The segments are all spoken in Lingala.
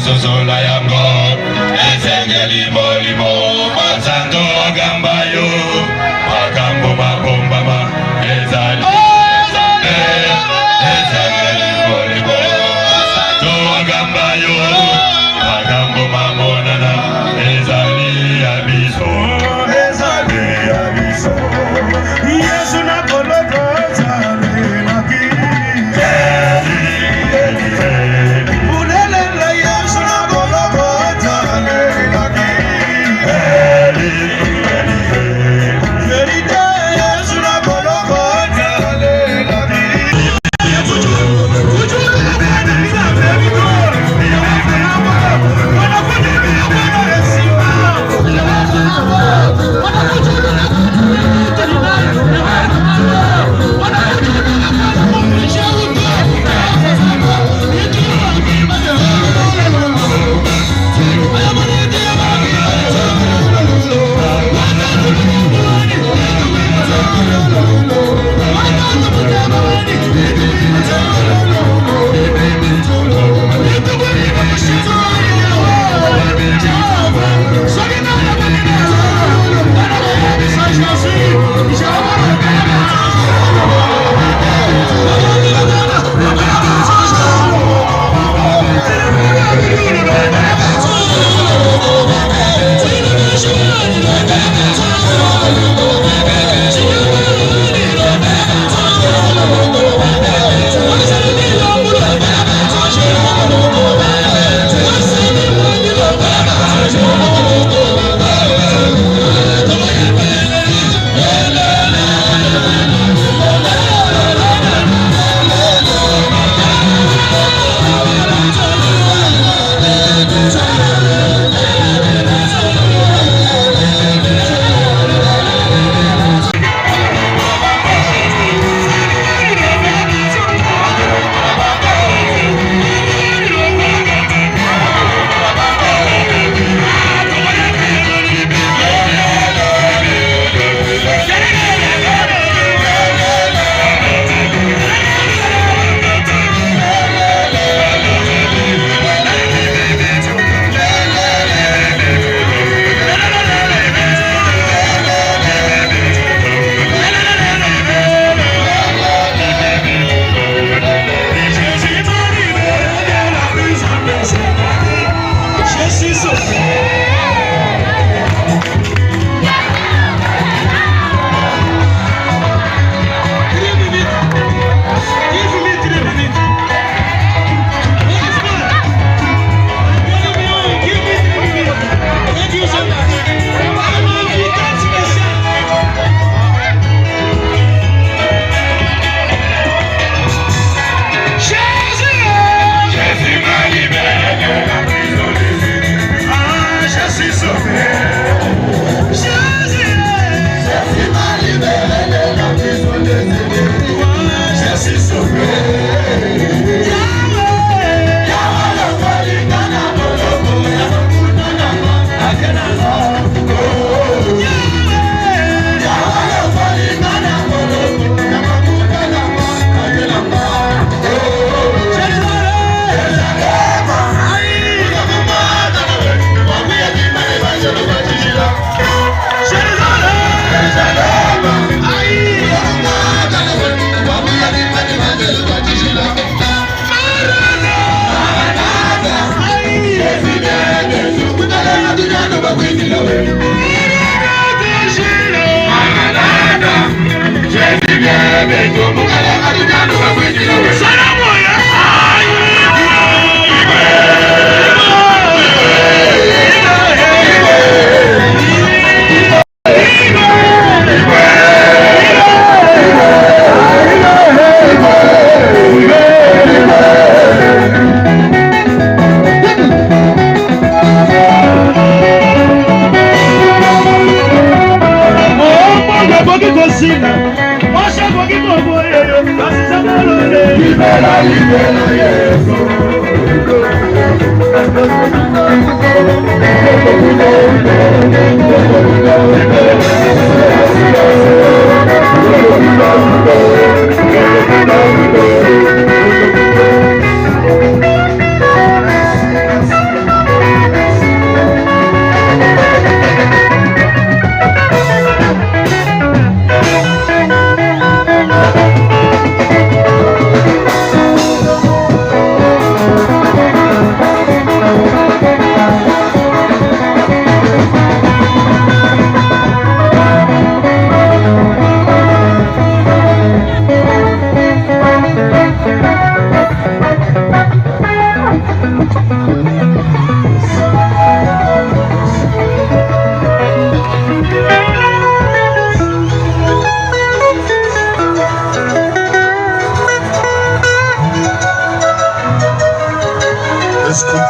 Sosola yango Ezengeli molimo Masanto agambayo Makambo mabombama Ezali Ezengeli molimo Masanto agambayo Makambo mamonana Ezali abiso Ezali abiso Yesu na koloko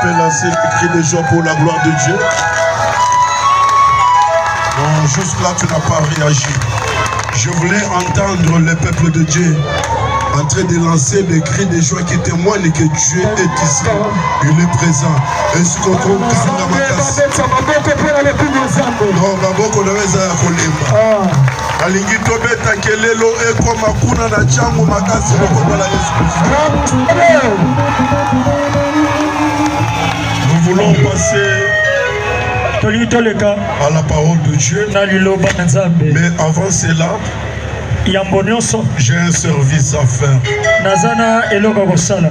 peut lancer le cri de joie pour la gloire de Dieu. Bon, juste là, tu n'as pas réagi. Je voulais entendre le peuple de Dieu en train de lancer des cris de joie qui témoignent que Dieu est ici. Il est présent. Est-ce qu'on compte dans ma casse? Non, Baboko naweza ya kolemba. Alingi tobeta kelelo eko makuna na changu makasi boko la Yesu. Nous voulons passer à la parole de Dieu. Mais avant cela, j'ai un service à faire.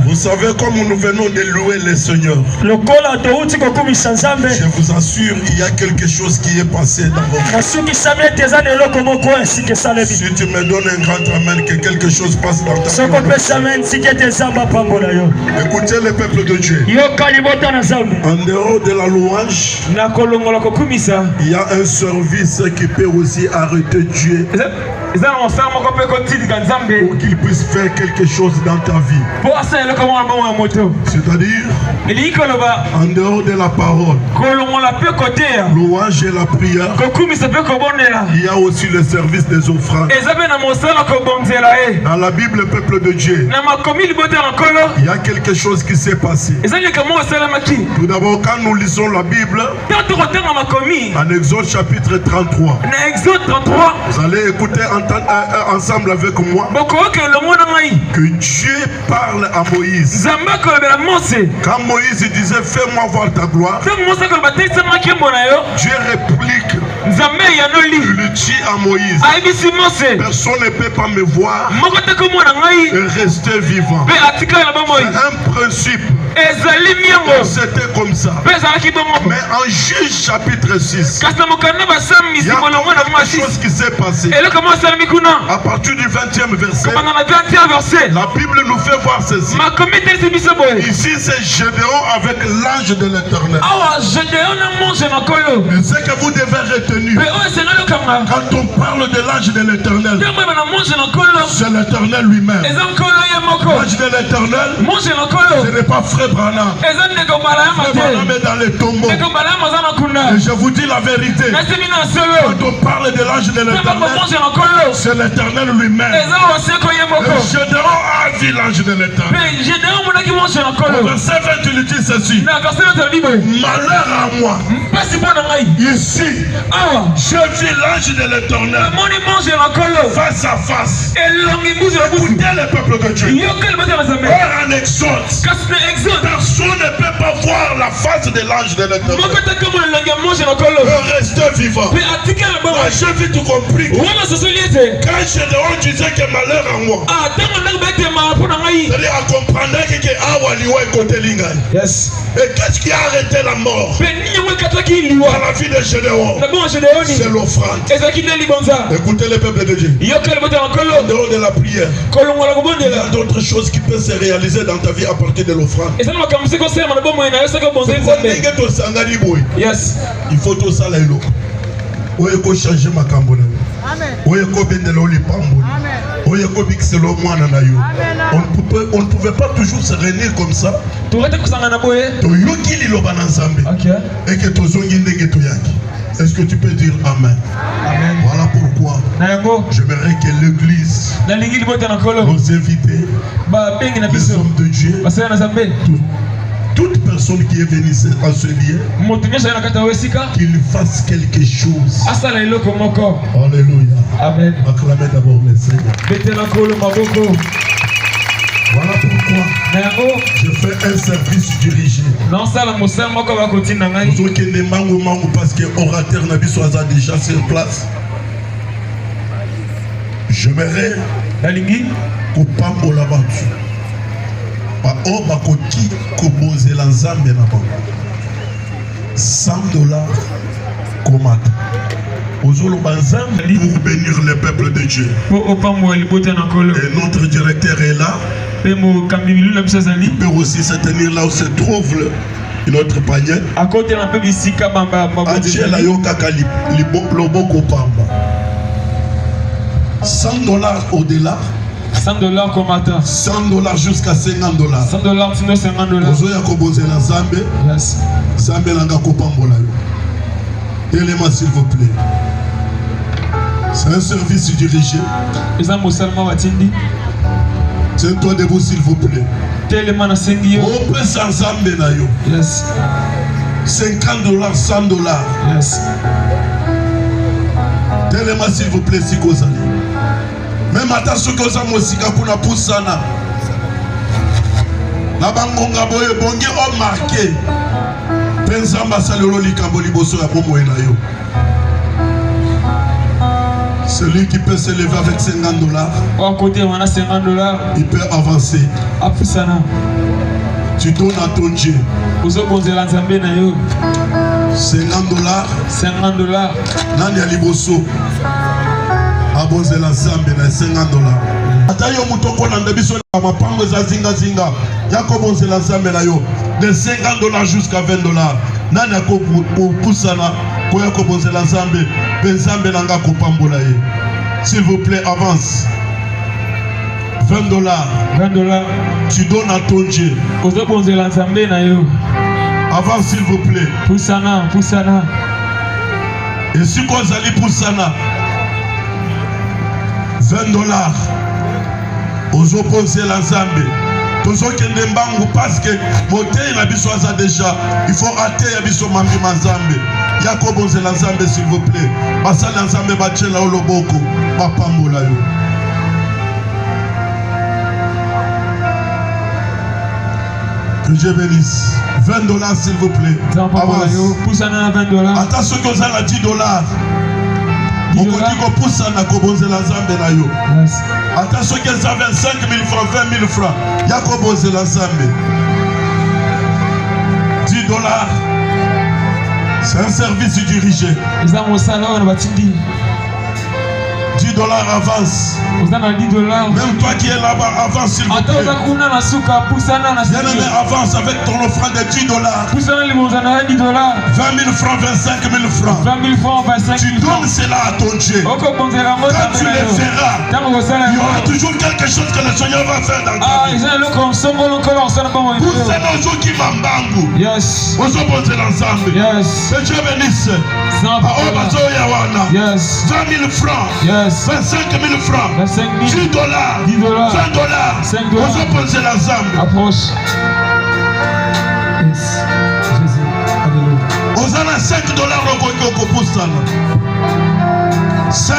Vous savez, comme nous venons de louer le Seigneur, je vous assure, il y a quelque chose qui est passé dans votre vie. Si tu me donnes un grand amen, que quelque chose passe dans ta vie. Écoutez le peuple de Dieu. En dehors de la louange, il y a un service qui peut aussi arrêter Dieu pour qu'il puisse faire quelque chose dans ta vie. C'est-à-dire, en dehors de la parole, louange et la prière, il y a aussi le service des offrandes. Dans la Bible, le peuple de Dieu, il y a quelque chose qui s'est passé. Tout d'abord, quand nous lisons la Bible, en Exode chapitre 33, vous allez écouter ensemble avec moi que Dieu parle à Moïse. Quand Moïse disait fais-moi voir ta gloire, Dieu réplique, il dit à Moïse, personne ne peut pas me voir et rester vivant. C'est un principe. C'était comme ça. Mais en Juge chapitre 6, il y a quelque chose qui s'est passé. À partir du 20e verset, la Bible nous fait voir ceci. Ici c'est Gédéon avec l'ange de l'Éternel. Mais ce que vous devez retenir, quand on parle de l'ange de l'Éternel, c'est l'Éternel lui-même. L'ange de l'Éternel, ce n'est pas frère Branham. Frère Branham est dans les tombeaux. Et je vous dis la vérité, quand on parle de l'ange de l'Éternel, c'est l'Éternel lui-même. Gédéon a vu l'ange de l'Éternel. Au verset 20, il dit ceci. Malheur à moi. Ici, je vis l'ange de l'Éternel face à face. Écoutez le peuple de Dieu. Or en Exode, personne ne peut pas voir la face de l'ange de l'Éternel. Restez vivant. J'ai vite tout compris. Quand Gédéon disait que malheur à moi, c'est-à-dire à comprendre que Awaliwa est côté Lingay. Yes. Et qu'est-ce qui a arrêté la mort à la vie de Gédéon? C'est l'offrande. Écoutez le peuple de Dieu. En dehors de la prière, il y a d'autres choses qui peuvent se réaliser dans ta vie à partir de l'offrande. Yes. Il faut tout ça là. Il faut changer ma cambone. On ne pouvait pas toujours se réunir comme ça. Est-ce que tu peux dire Amen? Amen. Voilà pourquoi j'aimerais que l'Église, nos invités, les hommes de Dieu, toute personne qui est venue à ce lieu, qu'il fasse quelque chose. Alléluia. Amen. Acclamez d'abord le Seigneur. Voilà pourquoi je fais un service dirigé. Parce que l'orateur Nabiso a déjà sur place. J'aimerais qu'on parle là-bas. $100 comate. Pour bénir le peuple de Dieu. Et notre directeur est là. Il peut aussi se tenir là où se trouve notre panier. $100 au-delà. $100 comme matin. $100 jusqu'à $50. $100 sinon $50. Ozoya kobonzela Nzambe. Yes. Nzambe langa kopambola yo. Téléma s'il vous plaît. C'est un service dirigé. Tiens-toi debout s'il vous plaît. Téléma na sengi yo. On peut sans Nzambe na yo. Yes. $50, $100. Yes. Téléma s'il vous plaît si kozali. Même attention que ça mosika kuna pusana. La bangonga boye bongi o marqué. Penzamba salolo likambo liboso ya bomo na yo. Celui qui peut s'élever avec $50, il peut avancer. Tu donnes à ton Dieu $50. Nani aliboso abonzela Nzambe na $50. Ata yo mutoko na ndebiso na mapango za zinga zinga yako bonzela Nzambe na yo de $50 jusqu'à $20. Nani akopusana koya ko bonzela Nzambe pe Nzambe nanga kopambola ye. S'il vous plaît, avance. $20. Tu donnes à ton Dieu. Avance s'il vous plaît. Poussana. Et si Kozali Poussana, $20. Ozo poser la Nzambe. Tozo kende mbangu parce que moté na biso aza déjà. Il faut ater ya biso mambi Nzambe. Yako bonzela Nzambe s'il vous plaît. Basala Nzambe bachela oloboko. Bapambola yo. Que Dieu bénisse. $20 s'il vous plaît. Attention que vous avez $10. Okoti ko pusana ko bonzela Nzambe na yo. Attention que ça 25 000 francs, 20 000 francs. Ya ko bonzela Nzambe. $10. C'est un service dirigé. $10 avance. Même toi qui es là-bas, avance s'il vous plaît. Bien-aimé, avance avec ton offrande de $10. 20 000 francs, 25 000 francs. Tu donnes cela à ton Dieu. Quand tu les verras, il y aura toujours quelque chose que le Seigneur va faire dans ta vie. Pour ces gens qui m'embangu, vous opposez l'ensemble. Que Dieu bénisse. 20 000 francs. 25 000 francs, $10, $20, vous opposez l'ensemble. Approche. Yes. Jésus. Alléluia. Vous avez $5 au poussana. $5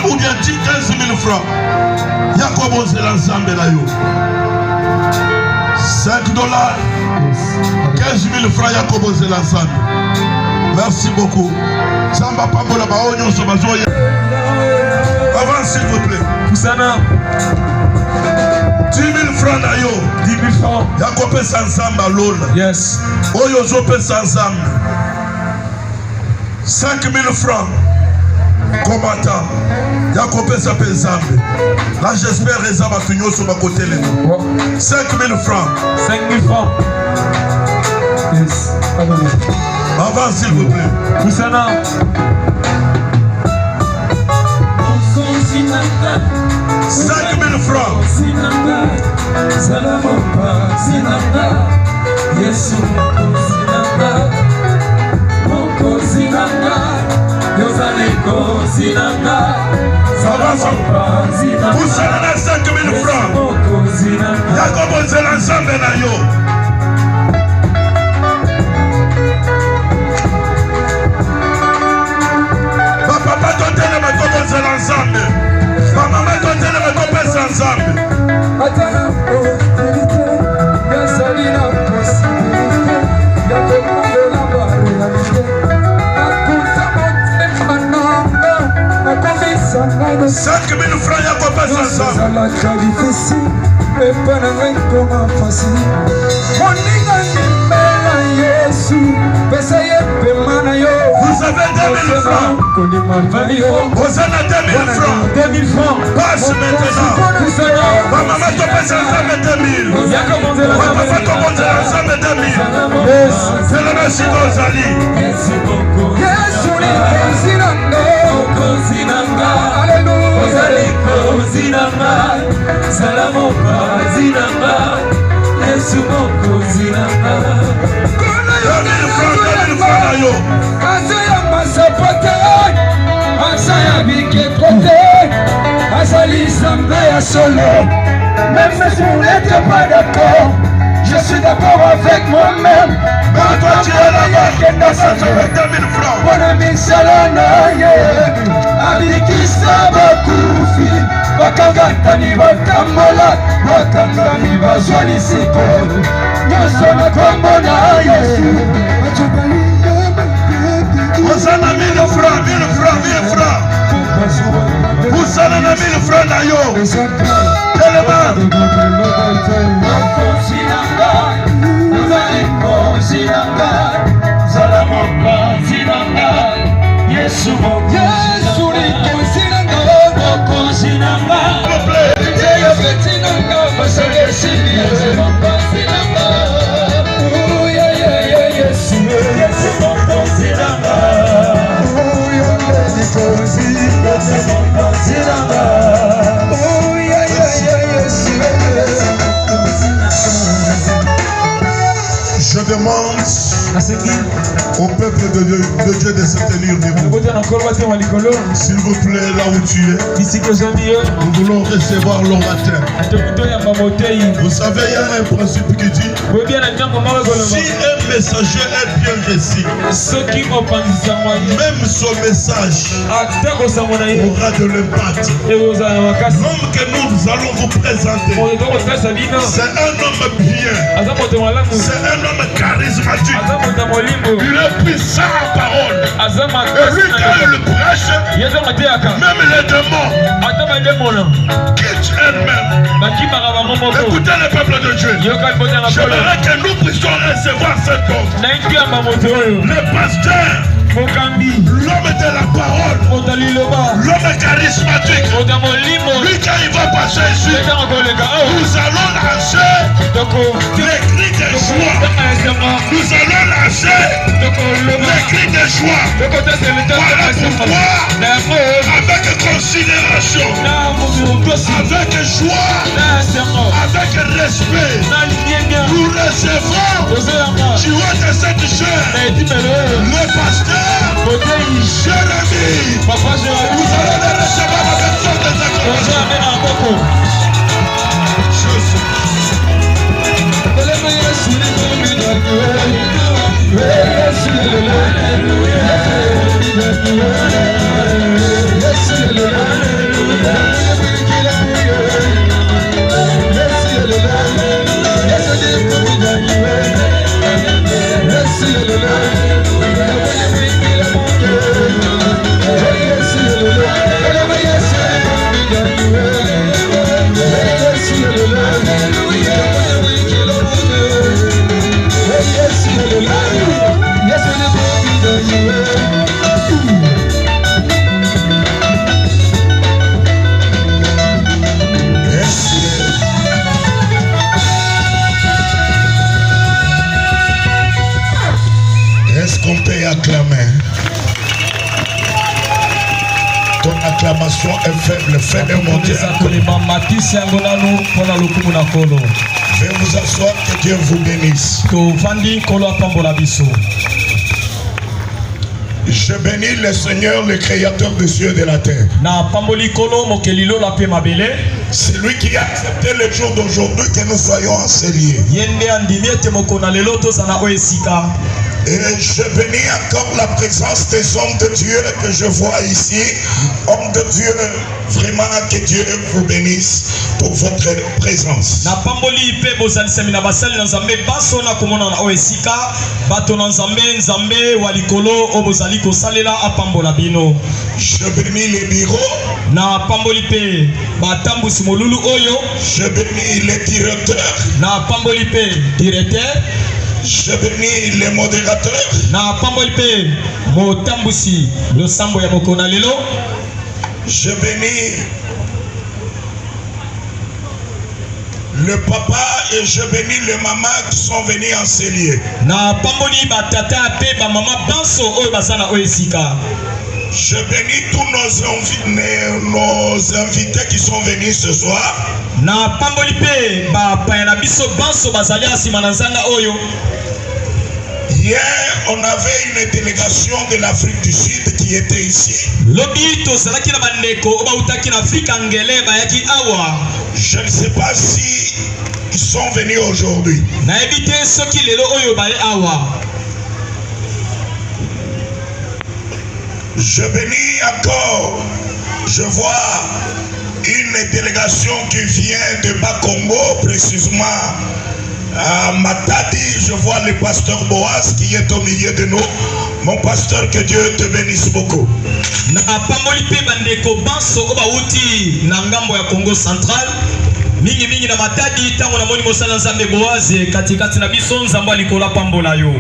ou bien 15 000 francs. Yakobo c'est l'ensemble là yo. $5, 15 000 francs Yakobo c'est l'ensemble. Merci beaucoup. Samba Pambola Baonyo Sobazoya. Avance s'il vous plaît. Poussana. 10 000 francs na yo. 10 000 francs. Yakope Sansamba Lola. Yes. Oyo Zope Sansamba. 5 000 francs. Combattant. Yakope Sape Zambe. Là j'espère que ça va finir sur ma côté. 5 000 francs. 5 000 francs. Yes. Avance s'il vous plaît. Poussana. 5 000 francs. Ça va, ça va. Vous avez 5 000 francs. Yakobo c'est l'ensemble na yo. Papa totele makobo c'est l'ensemble. Maman totele makobo c'est l'ensemble. Atana possibilité, gasolina possibilité, Yakobo de la réalité. Akuta monte manamba, akomisa ngado. 5 000 francs Yakobo c'est l'ensemble. Ça la difficile, mais pas n'importe comment facile. Moninga nimela Yesu, pesa yepe mana yo. Vous avez 2 000 francs. Vous avez 2 000 francs. 2 000 francs. Passe maintenant. Maman te passe ensemble 2 000. Papa te monte ensemble 2 000. C'est le merci d'Ozali. Yesu ni kosinanga. Alléluia. mokozi na ngai, zala mokonzi na ngai, Yesu mokozi na ngai. Asa ya masapote, asa ya bikekote, asa l'Islambe ya solo. Même si vous n'êtes pas d'accord, je suis d'accord avec moi-même. Quand toi tu es là-bas, mon ami Salana, Abikisa Bakufi, Bakangani Bakamola, Bakangani Bazwanisiko, Yosona Kombona, Yesu. Osana 1000 francs, 1000 francs, 1000 francs. Osana 1000 francs na yo. Tellement. Yesu je demande au peuple de Dieu de se tenir debout. S'il vous plaît, là où tu es, nous voulons recevoir l'orateur. Vous savez, il y a un principe qui dit, si un messager est bien reçu, même son message aura de l'impact. L'homme que nous allons vous présenter, c'est un homme bien, c'est un homme charismatique. Il est puissant en parole. Et lui, quand il prêche, même les démons quittent eux-mêmes. Écoutez le peuple de Dieu. J'aimerais que nous puissions recevoir cet homme. Le pasteur, l'homme de la parole, l'homme charismatique. Lui, quand il va passer ici, nous allons lancer les cris de joie. Nous allons lancer les cris de joie. Voilà pourquoi, avec considération, avec joie, avec respect, nous recevons du haut de cette chair le pasteur Jérémie. Vous allez le recevoir avec forte acclamations. Est-ce qu'on peut acclamer? Ton acclamation est faible, fais-le monter. Veuillez vous asseoir, que Dieu vous bénisse. Je bénis le Seigneur, le Créateur des cieux et de la terre. C'est lui qui a accepté le jour d'aujourd'hui que nous soyons enseignés. Et je bénis encore la présence des hommes de Dieu que je vois ici. Hommes de Dieu, vraiment que Dieu vous bénisse pour votre présence. Je bénis les bureaux. Je bénis les directeurs. Je bénis les modérateurs. Je bénis le papa et je bénis les mamans qui sont venus enseigner. Je bénis tous nos invités qui sont venus ce soir. Na pamboli pe ba pa na biso banso bazali asima na nzanga oyo. Hier, on avait une délégation de l'Afrique du Sud qui était ici. Lobi to salaki na bandeko oba utaki na Afrika ngele ba yaki awa. Je ne sais pas si ils sont venus aujourd'hui. Na ebite soki lelo oyo ba awa. Je bénis encore. Je vois une délégation qui vient de Bas-Congo, précisément à Matadi. Je vois le pasteur Boaz qui est au milieu de nous. Mon pasteur, que Dieu te bénisse beaucoup. Na pamboli pe bandeko banso oba uti na ngambo ya Congo Central. Mingi na Matadi tango na moni mosala nzambe Boaz katikati na biso nzambo likola pambola yo.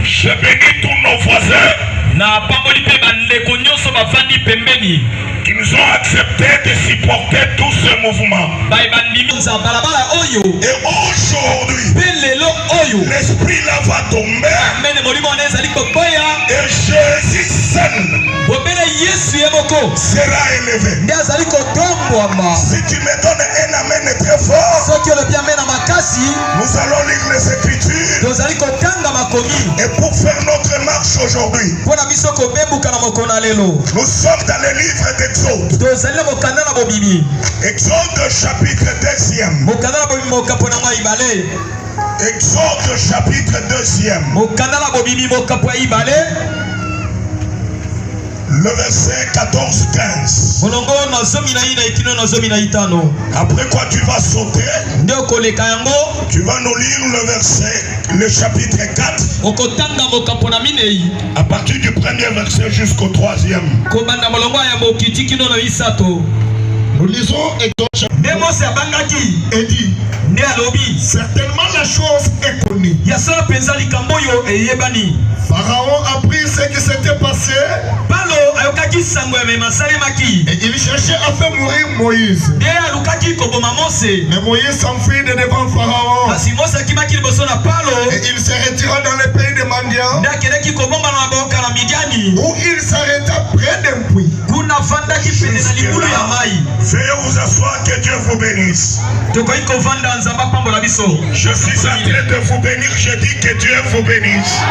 Je bénis tous nos voisins. Na pamboli pe bandeko nyonso bafandi pembeni qui nous ont accepté de supporter tout ce mouvement. Et aujourd'hui, l'esprit là va tomber. Et Jésus seul sera élevé. Si tu me donnes un amen très fort, nous allons lire les Écritures. Et pour faire notre marche aujourd'hui, nous sommes dans le livre d'Exode. Exode chapitre 2e. Exode chapitre 2e. Le verset 14-15. Après quoi tu vas sauter. Tu vas nous lire le verset, le chapitre 4. À partir du premier verset jusqu'au 3e. Nous lisons Exode chapitre et dit, certainement la chose est connue. Pharaon a pris ce qui s'était passé et il cherchait à faire mourir Moïse. Mais Moïse s'enfuit de devant Pharaon et il se retira dans le pays de Madian où il s'arrêta près d'un puits. Veuillez vous asseoir, que Dieu vous bénisse. Je suis en train de vous bénir, je dis que Dieu vous bénisse.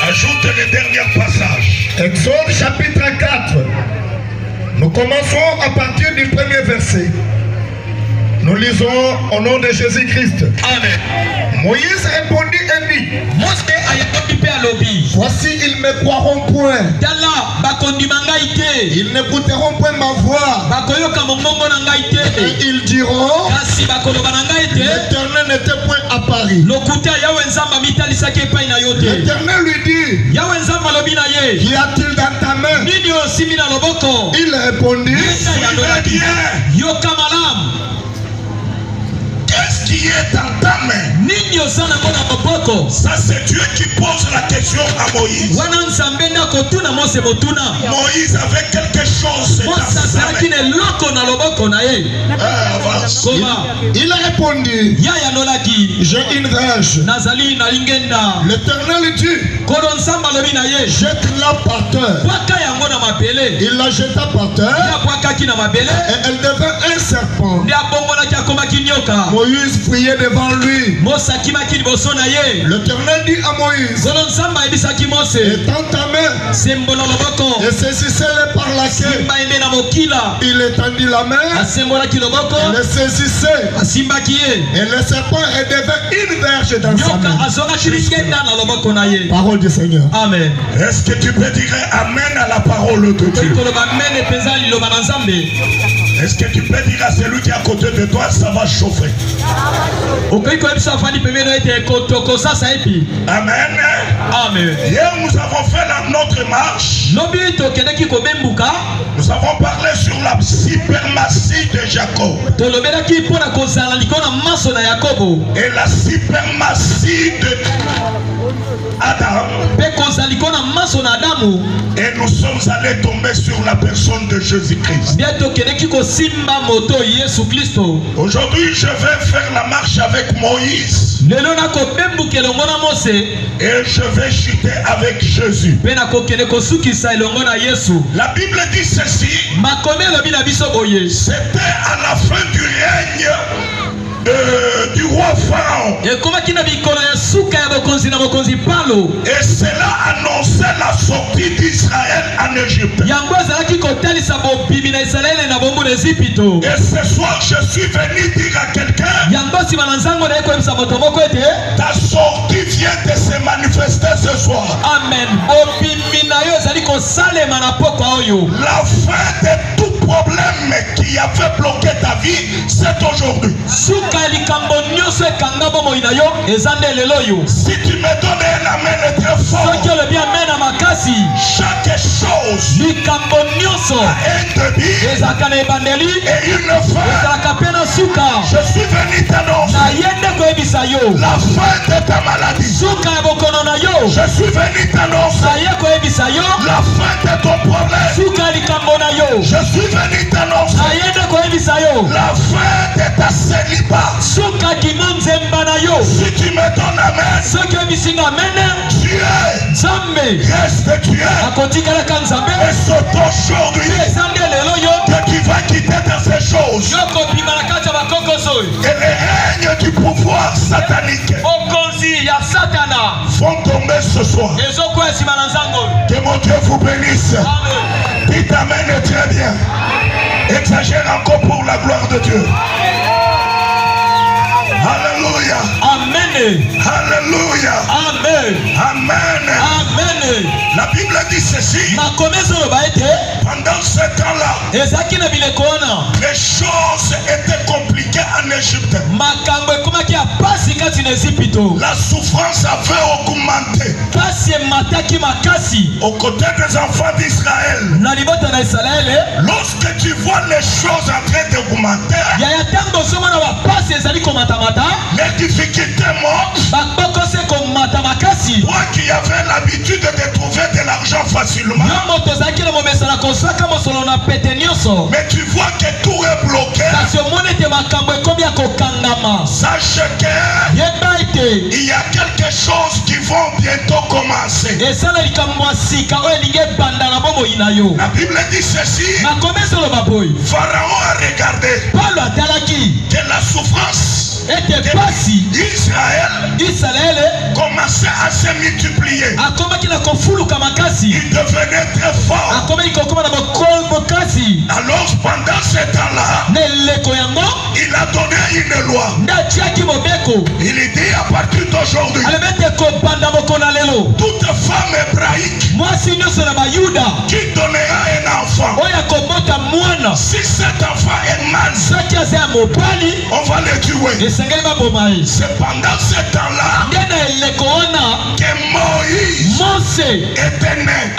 Ajoute le dernier passage. Exode chapitre 4. Nous commençons à partir du premier verset. Nous lisons au nom de Jésus-Christ. Amen. Moïse répondit et dit, voici, ils ne me croiront point. Ils n'écouteront point ma voix. Et ils diront, l'Éternel n'était point à Paris. L'Éternel lui dit, qu'y a-t-il dans ta main? Il répondit, qu'est-ce qui est dans ta main? Ça c'est Dieu qui pose la question à Moïse. Moïse avait quelque chose dans sa main. Il a répondu, j'ai une verge. L'Éternel dit, jette-la par terre. Il la jeta par terre et elle devint un serpent. Moïse priait devant lui. L'Éternel dit à Moïse, étends ta main et saisissez-le par la queue. Il étendit la main et le saisissait. Et le serpent devint une verge dans sa main. Parole du Seigneur. Amen. Est-ce que tu peux dire Amen à la parole de Dieu? Est-ce que tu peux dire à celui qui est à côté de toi, ça va chauffer? Amen. Amen. Hier, nous avons fait notre marche. Nous avons parlé sur la suprématie de Jacob. Et la suprématie de Adam. Et nous sommes allés tomber sur la personne de Jésus-Christ. Aujourd'hui, je vais faire la marche avec Moïse. Et je vais chuter avec Jésus. La Bible dit ceci. C'était à la fin du règne du roi Pharaon. Et cela annonçait la sortie d'Israël en Égypte. Et ce soir, je suis venu dire à quelqu'un, ta sortie vient de se manifester ce soir. Amen. La fin de tout problème qui avait bloqué ta vie, c'est aujourd'hui. Si tu me donnes un amen très fort, chaque chose a un début et une fin. Je suis venu t'annoncer la fin de ta maladie. Je suis venu t'annoncer la fin de ton problème. Je suis venu t'annoncer la fin de ta célibat. Si tu me donnes amen, Dieu reste Dieu. Et c'est aujourd'hui que tu vas quitter dans ces choses. Et les règnes du pouvoir satanique vont tomber ce soir. Que mon Dieu vous bénisse. Dites amen très bien. Exagère encore pour la gloire de Dieu. Alléluia. Amen. Alléluia. Amen. Amen. Amen. La Bible dit ceci. Pendant ce temps-là, les choses étaient compliquées en Égypte. La souffrance avait augmenté. Aux côtés des enfants d'Israël. Lorsque tu vois les choses en train d'augmenter, les difficultés montent. Toi qui avais l'habitude de trouver de l'argent facilement, mais tu vois que tout est bloqué. Sache qu'il y a quelque chose qui va bientôt commencer. La Bible dit ceci. Pharaon a regardé que la souffrance Israël commençait à se multiplier. Il devenait très fort. Alors pendant ce temps-là, il a donné une loi. Il dit à partir d'aujourd'hui, toute femme hébraïque qui donnera un enfant, si cet enfant est mâle, on va le tuer. C'est pendant ce temps-là que Moïse était né.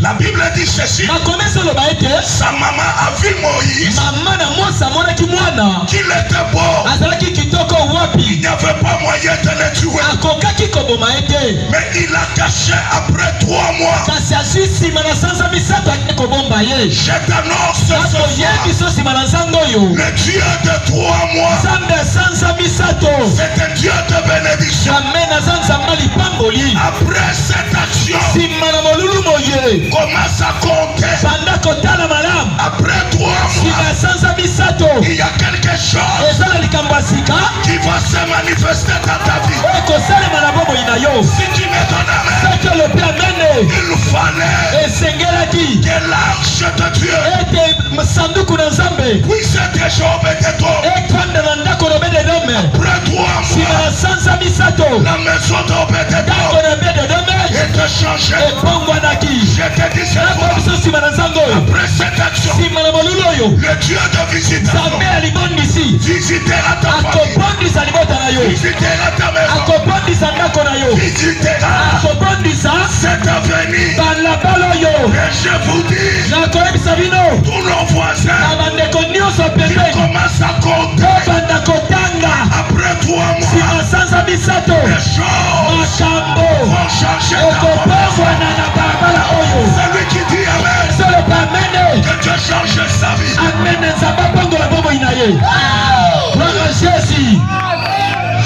La Bible dit ceci. Sa maman a vu Moïse qu'il était beau. Il n'y avait pas moyen de le tuer. Mais il l'a caché après 3 mois. Je t'annonce ce soir, le Dieu de 3 mois, c'est un Dieu de bénédiction. Après cette action, commence à compter. Après 3 mois, il y a quelque chose qui va se manifester dans ta vie. Si tu me donnes amen, il fallait que l'arche de Dieu puisse être Job de toi. Après 3 mois, la maison d'Obed-Edom était changée. Je te dis cette fois, après cette action, le Dieu de visitation visitera ta famille, visitera ta maison, visitera cette avenue. Et je vous dis, tous nos voisins qui commencent à compter après 3 mois, les choses vont changer. Celui qui dit amen, que Dieu change sa vie.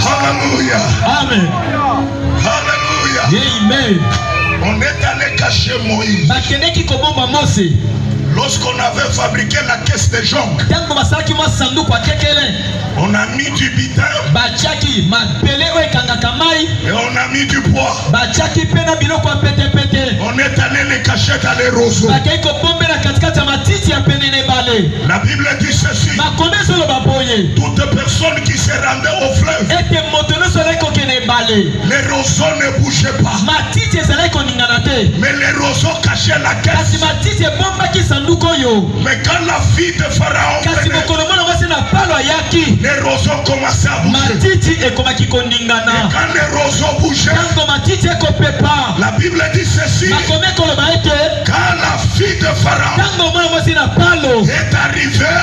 Alléluia. Alléluia. Amen. On est allé cacher Moïse. Lorsqu'on avait fabriqué la caisse de jonc, on a mis du bitin et on a mis du bois. On est allé les cacher dans les roseaux. La Bible dit ceci: toute personne qui se rendait au fleuve, les roseaux ne bougeaient pas, mais les roseaux cachaient la caisse. Mais quand la fille de Pharaon venait, les roseaux commençaient à bouger. Et quand les roseaux bougeaient, la Bible dit ceci: quand la fille de Pharaon est arrivée,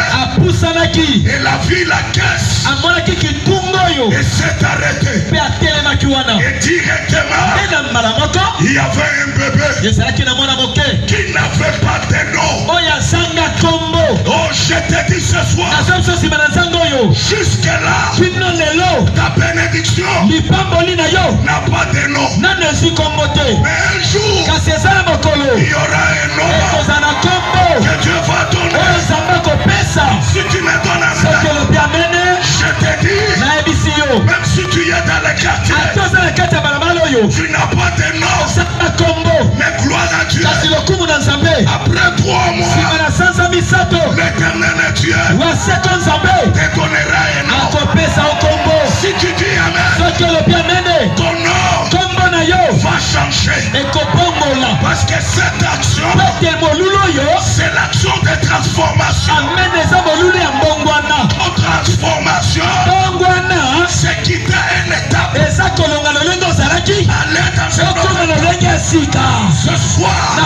elle a vu la caisse et s'est arrêtée. Et directement, il y avait un bébé qui n'avait pas de nom. Oh, je te dis ce soir, jusque-là, ta bénédiction n'a pas de nom. Mais un jour, il y aura un nom que Dieu va donner. Si tu me donnes un nom, je te dis, même si tu es dans le quartier, tu n'as pas de nom. Mais gloire à Dieu. Après 3 mois, l'Éternel est Dieu te donnera un nom. Si tu dis Amen, ton nom va changer. Parce que cette action, c'est l'action de transformation. Transformation, c'est quitter une étape, aller dans une ce soir,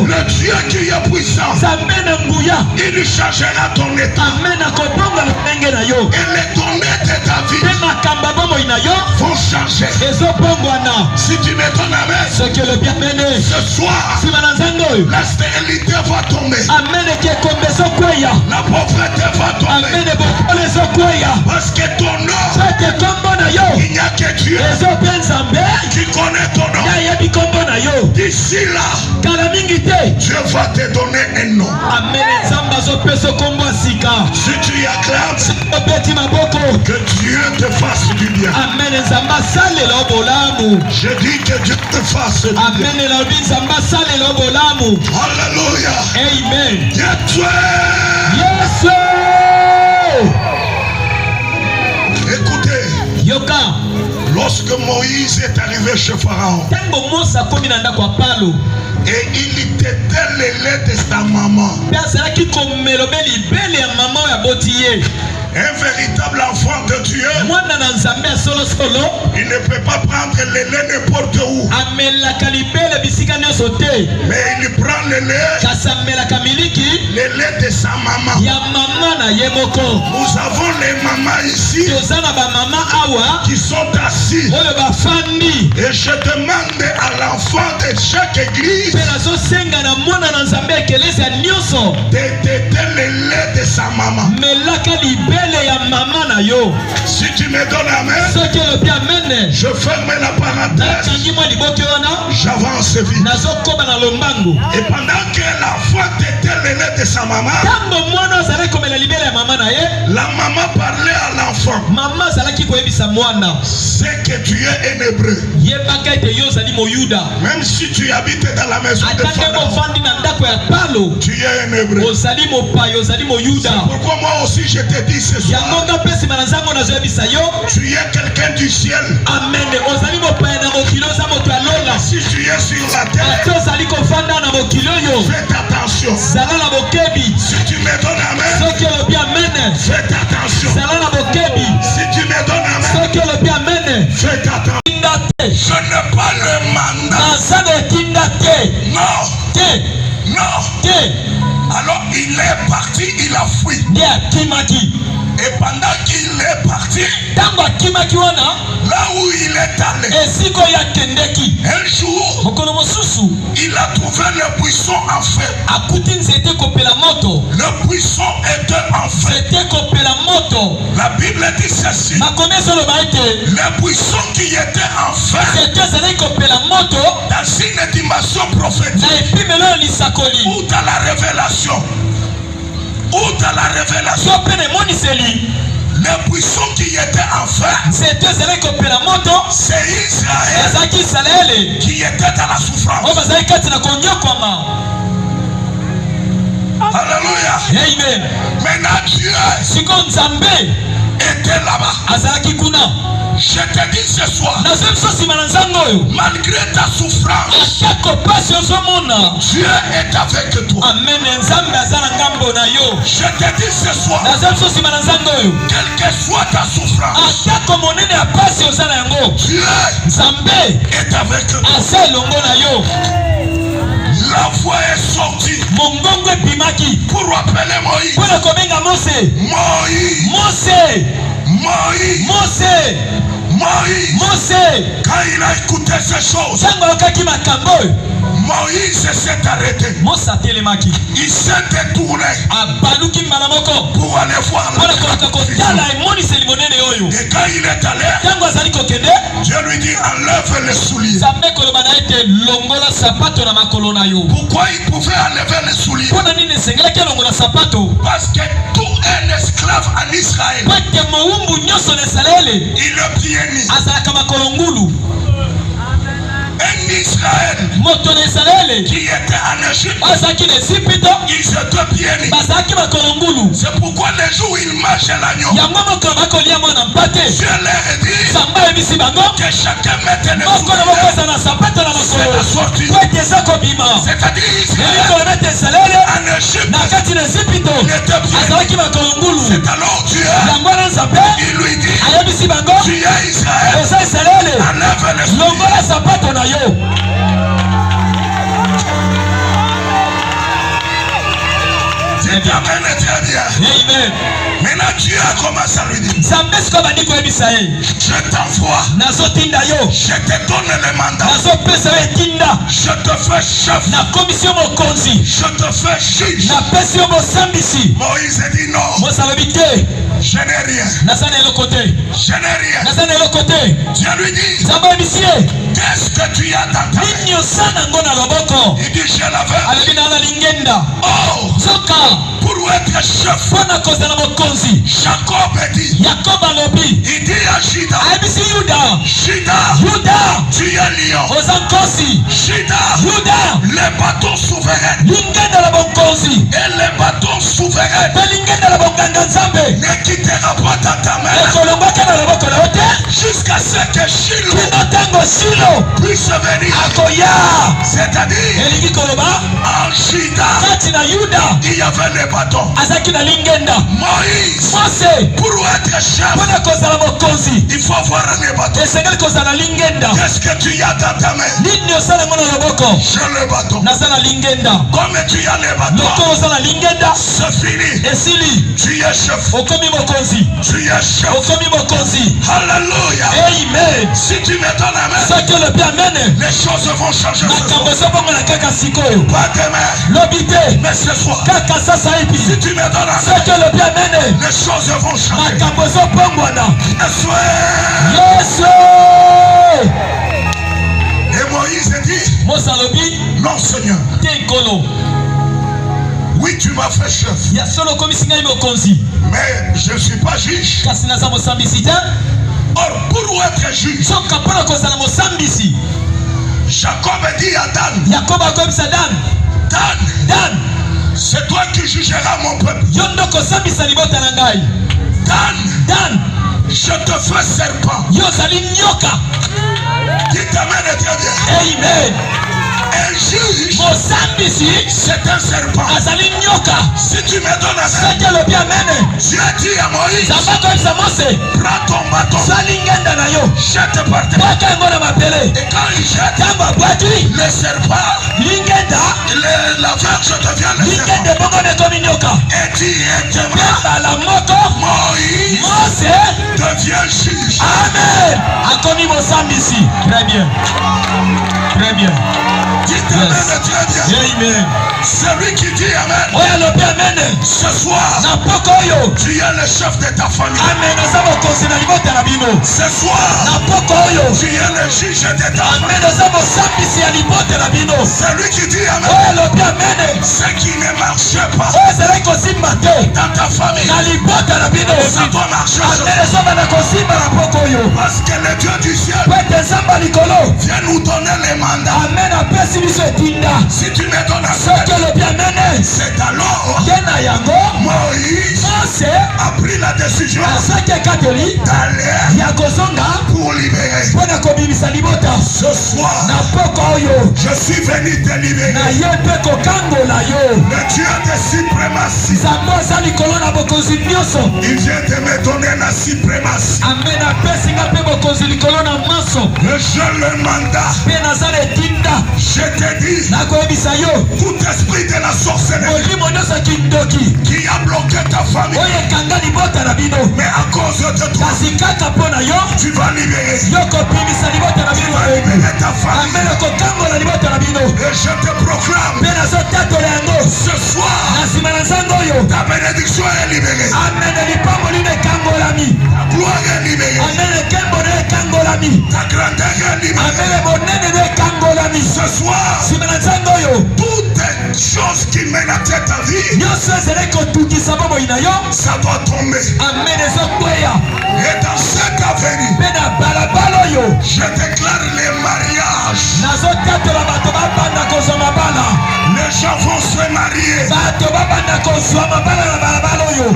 le Dieu qui est puissant, il changera ton état. Et les données de ta vie vont changer. Si tu me donnes Amen, ce soir, la stérilité va tomber, la pauvreté va tomber. Parce que ton nom, il n'y a que Dieu qui connaît ton nom. D'ici là, Dieu va te donner un nom. Si tu acclames, que Dieu te fasse du bien. Je dis que Dieu te fasse du bien. Alléluia. Amen. Yes, écoutez, lorsque Moïse est arrivé chez Pharaon, et il était le lait de sa maman, un véritable enfant de Dieu, il ne peut pas prendre le lait n'importe où, mais il prend le lait de sa maman. Nous avons les mamans ici qui sont assis, et je demande à l'enfant de chaque église de téter le lait de sa maman. Si tu me donnes Amen, je ferme la parenthèse, j'avance vite. Et pendant que l'enfant tétait le lait de sa maman, la maman parlait à l'enfant. C'est que tu es un hébreu. Même si tu habites dans la maison de Pharaon, tu es un hébreu. C'est pourquoi moi aussi je te dis ce soir, tu es quelqu'un du ciel. Amen. Si tu es sur la terre, fais attention. Si tu me donnes Amen, fais attention. Si tu me donnes Amen, fais attention. Je n'ai pas le mandat. Non. Alors il est parti, il a fui. Et pendant qu'il est parti, là où il est allé, un jour, il a trouvé le buisson en feu. Le buisson était en feu. La Bible dit ceci. Le buisson qui était en feu, dans une dimension prophétique, ou dans la révélation, le buisson qui était en feu, c'est Israël qui était dans la souffrance. Alléluia. Amen. Maintenant Dieu était là-bas. Je te dis ce soir, malgré ta souffrance, Dieu est avec toi. Je te dis ce soir, quelle que soit ta souffrance, Dieu est avec toi. La voix est sortie pour appeler Moïse. Moïse, quand il a écouté ces choses, Moïse s'est arrêté. Il s'est détourné pour aller voir la Et quand il est allé, Dieu lui dit enlève les souliers. Pourquoi il pouvait enlever les souliers? Parce que tout un esclave en Israël, il est bien mis. Un Israël qui était en Égypte, ils étaient bien mis. C'est pourquoi les jours où ils mangent l'agneau, Dieu leur dit que chacun mette les souliers. C'est la sortie. C'est-à-dire Israël en Égypte n'était bien mis. C'est alors Dieu, il lui dit, tu es Israël, enlève les souliers. Amen, très bien. Maintenant Dieu a commencé à lui dire, je t'envoie, je te donne le mandat, je te fais chef, je te fais juge. Moïse dit non, je n'ai rien, je n'ai rien. Dieu lui dit, qu'est-ce que tu as dans ta main? Il dit, je l'avais. Oh, pour être chef, Jacob dit, il dit à Juda, tu es lion. Juda, les bâtons souverains et les bâtons souverains ne quittera pas dans ta main jusqu'à ce que Shiloh puisse venir. C'est-à-dire, en Juda, il y avait les bâtons. Moïse, pour être chef, il faut avoir les bâtons. Qu'est-ce que tu as dans ta main? J'ai le bâton. Comme tu as les bâtons, c'est fini. Tu es chef. Tu es chef. Alléluia. Amen. Si tu me donnes la main, les choses vont changer ce soir. Pas demain, mais ce soir. Si tu me donnes la main, les choses vont changer. Et Moïse dit, non Seigneur, oui tu m'as fait chef, mais je ne suis pas juge. Or pour être juge, Jacob dit à Dan, c'est toi qui jugeras mon peuple. Dan, je te fais serpent. Qui t'amène très bien. Amen. Un juge c'est un serpent. Si tu me donnes un Dieu dit à Moïse, prends ton bâton, jette par terre. Et quand il jette, le serpent, la verge devient le serpent. Et directement, Moïse devient juge. Amen. Très bien. Très bien. Dites Amen très bien. Amen. Celui qui dit Amen, ce soir, tu es le chef de ta famille. Ce soir, tu es le juge de ta famille. Celui qui dit Amen, ce qui ne marche pas dans ta famille, ça doit marcher. Parce que le Dieu du ciel vient nous donner les mandats. Si tu me donnes Amen, c'est alors Moïse a pris la décision d'aller pour libérer. Ce soir, je suis venu te libérer. Le Dieu de suprématie, il vient de me donner la suprématie. Je le mandat. Je te dis, tout esprit de la sorcellerie qui a bloqué ta famille, mais à cause de toi, tu vas libérer. Tu vas libérer ta famille. Et je te proclame, ce soir, ta bénédiction est libérée. Ta gloire est libérée. Ta grandeur est libérée. Ce soir, toutes les choses qui menacent ta vie, ça doit tomber. Et dans cet avenir, je déclare les mariages. Les gens vont se marier.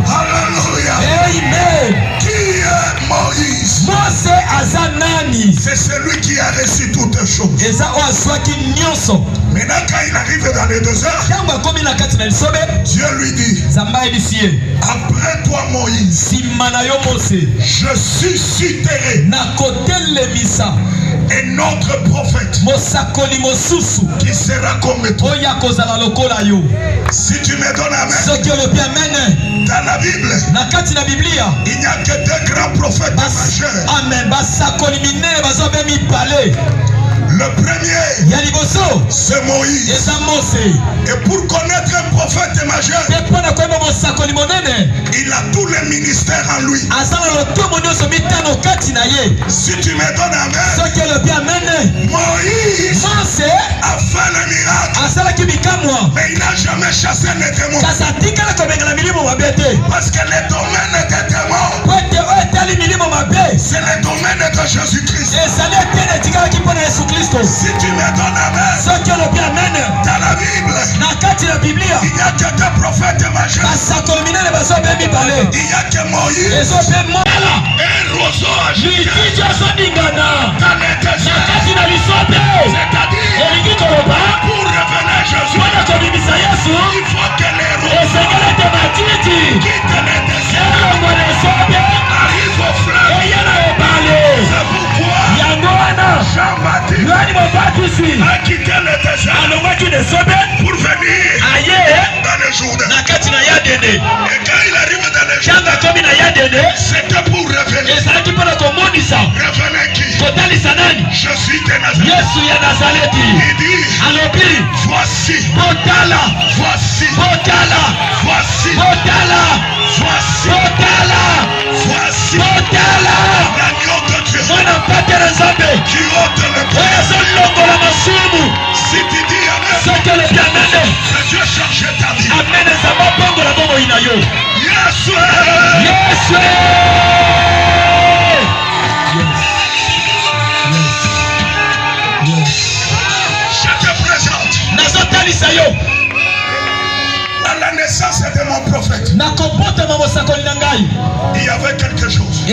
Alléluia. Qui est Moïse? C'est celui qui a reçu toutes choses. Maintenant quand il arrive dans le désert, Dieu lui dit, après toi Moïse, je susciterai un autre prophète qui sera comme toi. Si tu me donnes Amen, dans la Bible, il n'y a que deux grands prophètes majeurs. Le premier, c'est Moïse. Et pour connaître un prophète majeur, il a tous les ministères en lui. Si tu me donnes Amen, Moïse a fait le miracle, mais il n'a jamais chassé les démons. Parce que le domaine des démons, c'est le domaine de Jésus-Christ. Si tu me donnes Amen, dans la Bible, il n'y a que deux prophètes majeurs. Il n'y a que Moïse et Rosso dans les déserts. C'est-à-dire, pour revenir à Jésus, il faut que les Rosso quittent les déserts, arrivent au fleuve. C'est pourquoi Jean-Baptiste a quitté le désert pour venir dans le Jourdain. Et quand il arrive dans le Jourdain, c'était pour revenir. Revenez qui? Jésus de Nazareth. Il dit, voici, voici, voici, l'agneau de Dieu qui ôte le péché. Si tu dis Amen, c'est Dieu chargé ta vie. Yes, je te présente à la naissance de mon prophète. Il y avait quelque chose.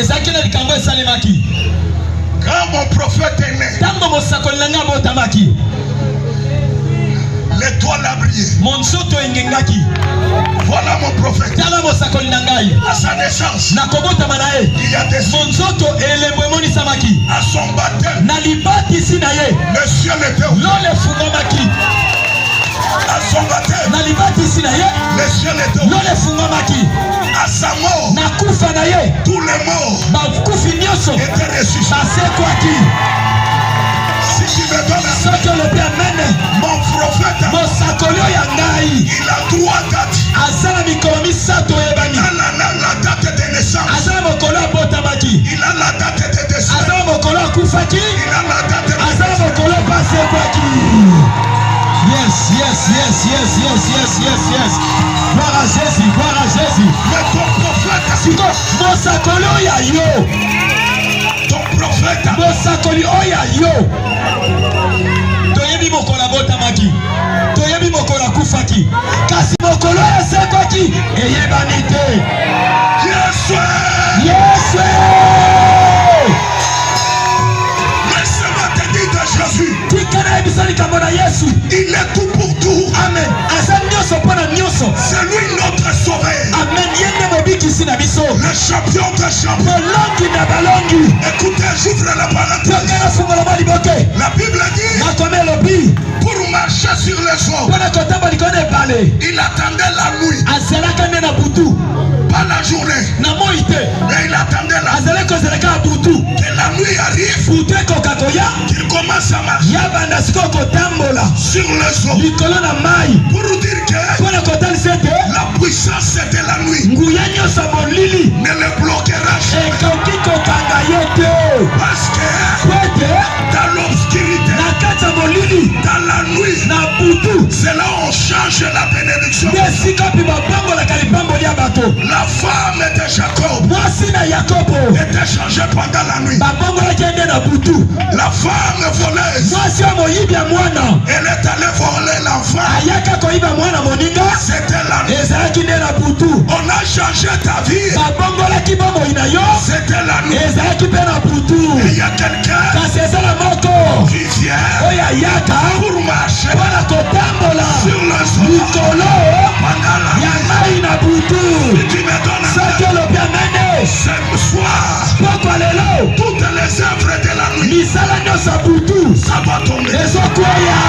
Quand mon prophète est né, L'étoile a brillé. Monsoto engengaki. Voilà mon prophète. Tala mosakoli nangai. À sa naissance, Nakobota manae. il y a des Monsoto elemwemoni samaki. à son baptême. Nalibati sinaye. Le ciel était ouvert. Lole fungomaki. À son baptême, Nalibati sinaye. le ciel était ouvert. Lole fungomaki. À sa mort, Nakufa naye. tous les morts Bakufi nyoso. étaient ressuscités. Basekwaki. Si tu me donnes un Soto le piamene. mon prophète, Mosakoli yangai. il a 3 dates. Azala mikolo misato ebani. La date de naissance. Azala mokolo abotamaki. Il a la date de décès. Azala mokolo akufaki. Il a la date de Azala mokolo basekwaki. Yes. Gloire à Jésus, gloire à Jésus. Mais ton prophète, Siko, mosakoli oya yo. ton prophète, Mosakoli oya yo. Toyebi mokolo abotamaki. Toyebi mokolo akufaki. Kasi mokolo asekwaki. Eyebani te. Yes. Laisse-moi te dire de Jésus. Tikana ebisani kamona Yesu. Il est tout pour tout. Amen. Asa nyoso pona nyoso. C'est lui notre sauveur. Amen. Yende mobikisi na biso. Le champion des champions. Bolongi na balongi. Écoutez, j'ouvre la parenthèse. Tokana fungola mali boke. La Bible dit, Nakome lobi. pour marcher sur les eaux, Pona kotamba likone bale. il attendait la nuit, Azelaka nde na butu. pas la journée. Na moi te. Mais il attendait la Azele kozeleka butu. que la nuit arrive, Butu ekokakoya. qu'il commence à marcher Yabanda siko kotambola. sur les eaux. Likolo na mai. Pour dire que Pona kotalisa ete. la puissance de la nuit Nguya nyoso molili. ne le bloquera jamais. Ekoki kokanga ye te. Parce que Kwete. dans l'obscurité, Na kati ya molili. dans la nuit, Na butu. c'est là où on change la bénédiction. Nde esika mpe babambolaka lipamboli ya bato. La femme de Jacob Mwasi na Yakobo était changée pendant la nuit. babambolaki ende na butu. La femme voleuse, Mwasi oyo moyibi ya mwana elle est allée voler l'enfant. ayaka koyiba mwana moninga C'était la nuit. ezalaki nde na butu. On a changé ta vie. Babongolaki bomoi na yo C'était la nuit. ezalaki mpe na butu. Et il y a quelqu'un Kasi ezala moko qui vient oyo ayaka pour marcher mpona kotambola sur le sol likolo pendant la ya nuit. mai na butu. Et tu me donnes Soki olobi amene ce soir, pokwa lelo toutes les œuvres de la nuit, misala nyonso ya butu ça va tomber. ezokwea.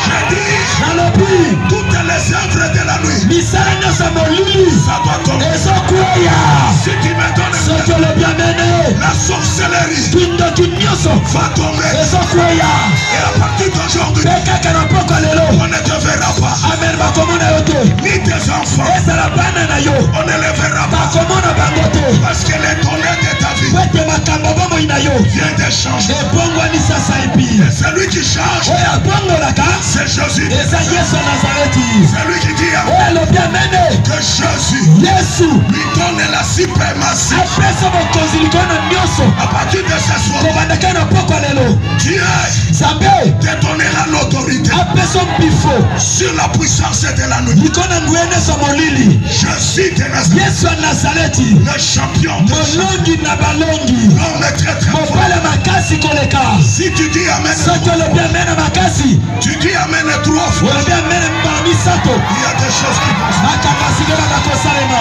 J'ai dit, Nalobi toutes les œuvres de la nuit, misala nyonso ya molili ça va tomber. ezokwea. Si tu me donnes Soki olobi amene la sorcellerie, kindoki nyonso va tomber. ezokwea. Et à partir d'aujourd'hui, Mpe kaka na pokwa lelo on ne te verra pas. amen bakomona yo te. Ni tes enfants, ezala bana na yo on ne les verra pas. bakomona bango te. Parce que l'étonnel de ta vie Po ete makambo bomoi na yo vient de changer. ebongwani sasa epi. Et celui qui change, Oyo abongolaka c'est Jésus. eza Yesu ya Nazareti. C'est lui qui dit Oyo alobi amene que Jésus Yesu lui donne la suprématie. apesa bokonzi likolo na nyonso À partir de ce soir, kobandaka na pokwa lelo. Dieu Nzambe te donnera l'autorité apesa mbifo sur la puissance de la nuit. likolo na nguya nyonso molili. Jésus de Nazareth, Yesu ya Nazareti le champion de molongi na balongi l'homme est très très fort. mobala makasi koleka. Si tu dis Amen, Soki olobi amene makasi tu dis Amen 3 fois, olobi amene mbala misato il y a des choses qui vont se makambo asikela bakosalema.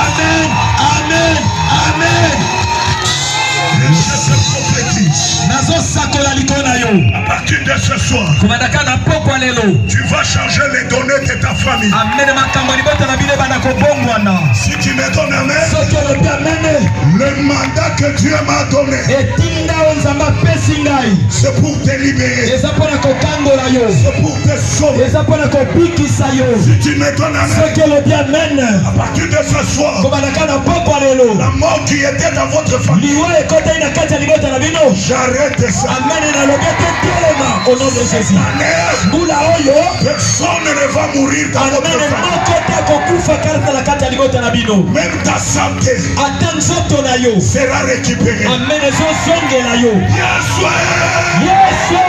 Amen, amen, amen. Je te prophétise. nazosakola likolo na yo À partir de ce soir, kobandaka na pokwa lelo. tu vas changer les données de ta famille. Amene makambo ya libota na bino ebanda kobongwana. Si tu me donnes Amen, Soki olobi amene le mandat que Dieu m'a donné, etinda oyo nzambe apesi ngai c'est pour te libérer, eza mpona kokangola yo, c'est pour te sauver. eza mpona kobikisa yo. Si tu me donnes Amen, Soki olobi amen à partir de ce soir, kobandaka na pokwa lelo la mort qui était dans votre famille, liwa ekotaki na kati ya libota na bino. j'arrête ça. Amen nalobi ete telema au nom de Jésus. Année, mbula oyo personne ne va mourir dans votre amene famille. moko te akokufa kata na kati ya libota na bino. Même ta santé ata nzoto na yo sera récupérée. amen ezozongela yo. Yesu, Yesu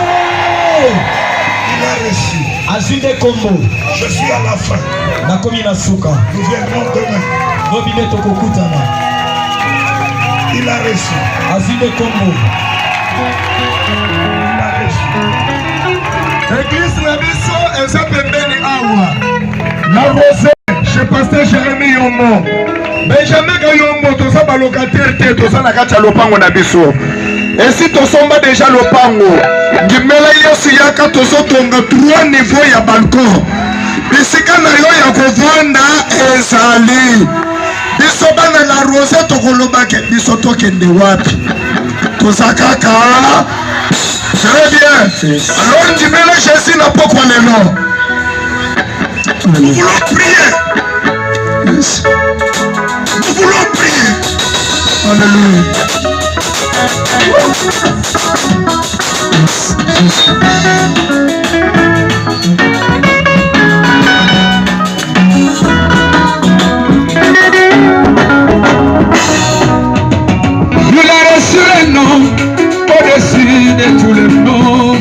il a reçu. azwi nde kombo. Je suis à la fin. nakomi na suka Nous viendrons demain. lobi nde tokokutana. Il a reçu. azwi nde kombo. Il a reçu. Église na biso eza pembeni La Rosée, chez Pasteur Jérémy Yombo. Benjamin Kayombo, tout ça, locataire, tout ça, la kacha lopango na biso. Et si tu sommes déjà lopango, Gimela Yosu Yaka, tu tonga 3 niveaux ya balcon. Bisika na yo ya kovanda ezali. Biso bana la Rosée to kolobake, biso to kende wapi. To sakaka. Très bien. Alors Gimela Jésus n'a pas quoi les noms. Nous voulons prier. Yes. Nous voulons prier. Alléluia. Il a reçu le nom au-dessus de tous les noms.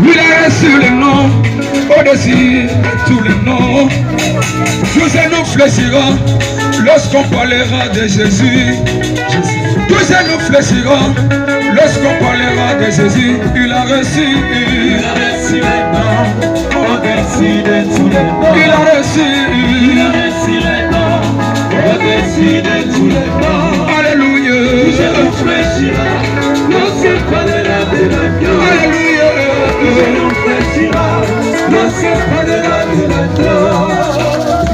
Il a reçu le nom au-dessus de tous les noms. Tous et nous fléchirons lorsqu'on parlera de Jésus. Tous et nous fléchirons lorsqu'on parlera de Jésus. Il a reçu le nom au-dessus de tous les noms. Il a reçu le nom au-dessus de tous les noms. Alléluia. Tous et nous fléchirons lorsqu'on parlera de l'agneau. Alléluia. Tous et nous fléchirons lorsqu'on parlera de l'agneau.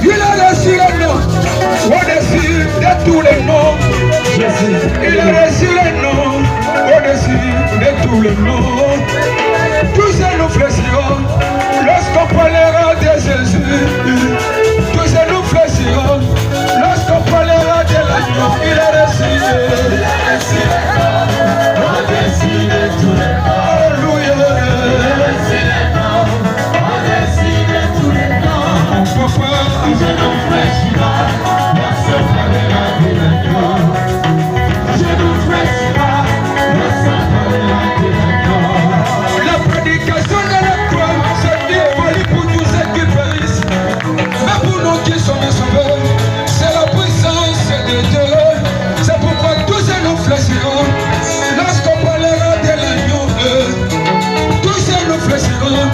Il a reçu le nom au-dessus de tous les noms. Il a reçu le nom au-dessus de tous les noms. Tous nous fléchirons lorsqu'on parlera de Jésus. Tous nous fléchirons lorsqu'on parlera de l'agneau. Il a reçu le nom au-dessus de tous les noms. Alléluia. Il a reçu le nom au-dessus de tous les noms. Papa, tous nous fléchirons lorsqu'on parlera de l'agneau. La prédication de la croix, c'est Dieu pour tous ceux qui périssent. Mais pour nous qui sommes sauvés, c'est la puissance de Dieu. C'est pourquoi tous nous fléchirons lorsqu'on parlera de l'agneau. Tous nous fléchirons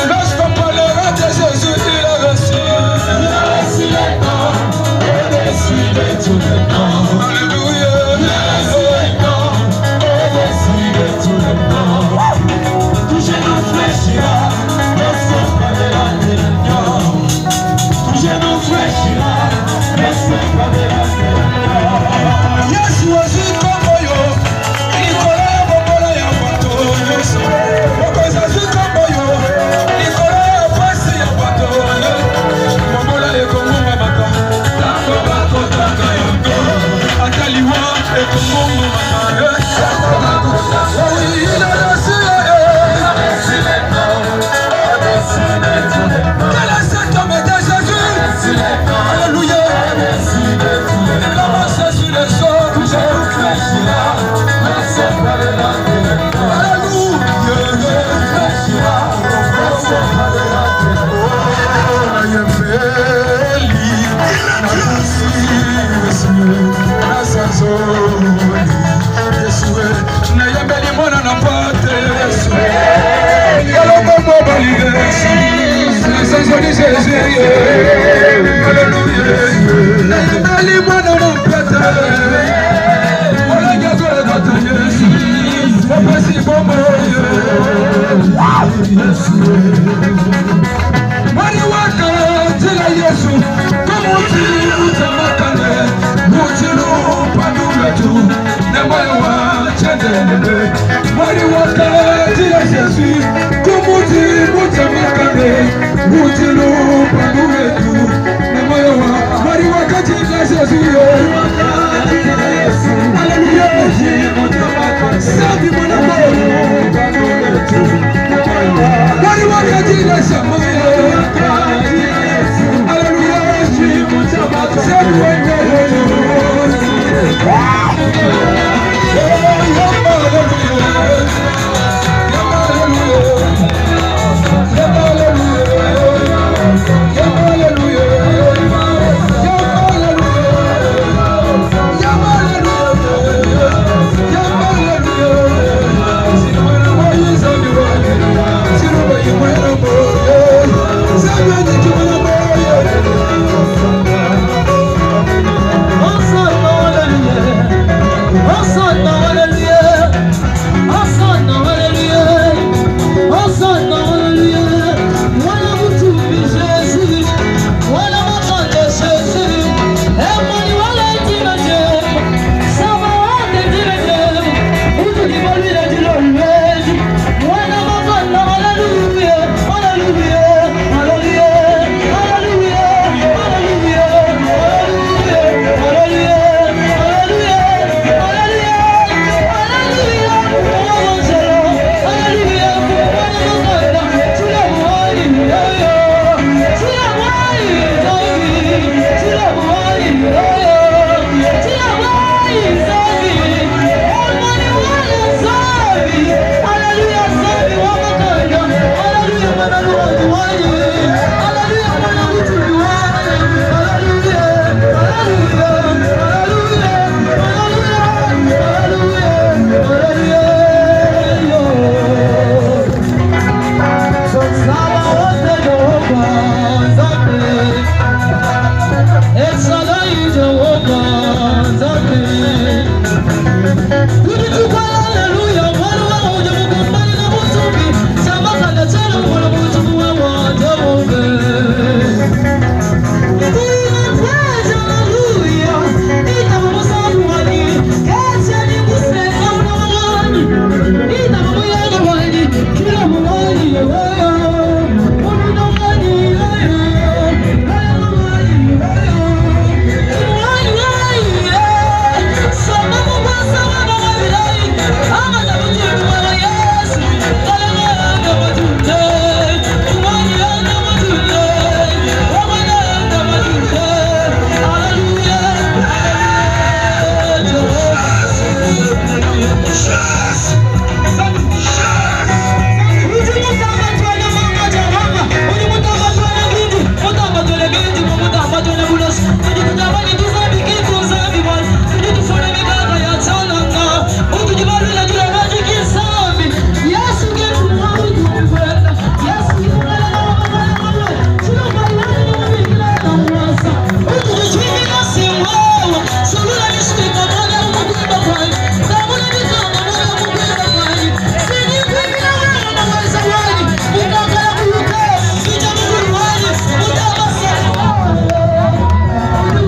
lorsqu'on parlera de Jésus. Il a reçu le nom au-dessus de tous les noms. Alléluia. Jésus,